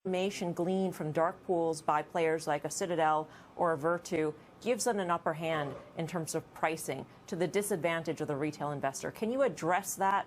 Information gleaned from dark pools by players like a Citadel or a Virtu gives them an upper hand in terms of pricing to the disadvantage of the retail investor. Can you address that?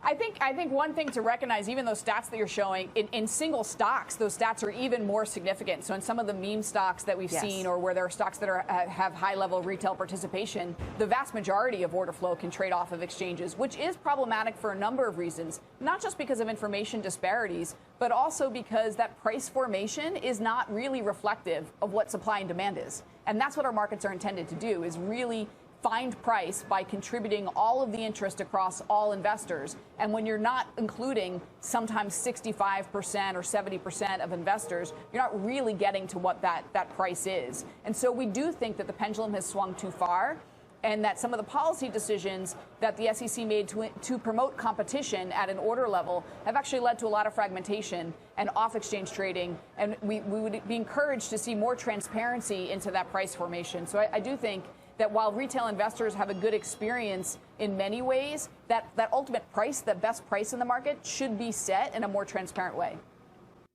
I think one thing to recognize, even those stats that you're showing, in single stocks, those stats are even more significant. So in some of the meme stocks that we've seen, or where there are stocks that have high-level retail participation, the vast majority of order flow can trade off of exchanges, which is problematic for a number of reasons, not just because of information disparities, but also because that price formation is not really reflective of what supply and demand is. And that's what our markets are intended to do, is really find price by contributing all of the interest across all investors. And when you're not including sometimes 65% or 70% of investors, you're not really getting to what that price is. And so we do think that the pendulum has swung too far, and that some of the policy decisions that the SEC made to promote competition at an order level have actually led to a lot of fragmentation and off-exchange trading. And we would be encouraged to see more transparency into that price formation. So I do think that while retail investors have a good experience in many ways, that ultimate price, the best price in the market, should be set in a more transparent way.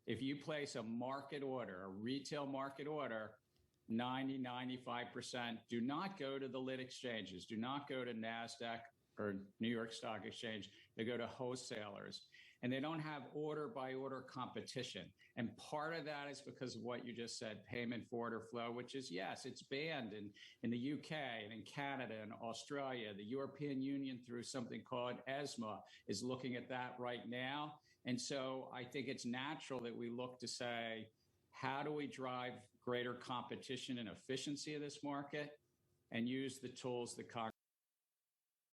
If you place a market order, a retail market order, 90–95% do not go to the lit exchanges, do not go to NASDAQ or New York Stock Exchange. They go to wholesalers. And they don't have order-by-order competition. And part of that is because of what you just said, payment for order flow, which is, yes, it's banned in the UK and in Canada and Australia. The European Union, through something called ESMA, is looking at that right now. And so I think it's natural that we look to say, how do we drive greater competition and efficiency of this market and use the tools that Congress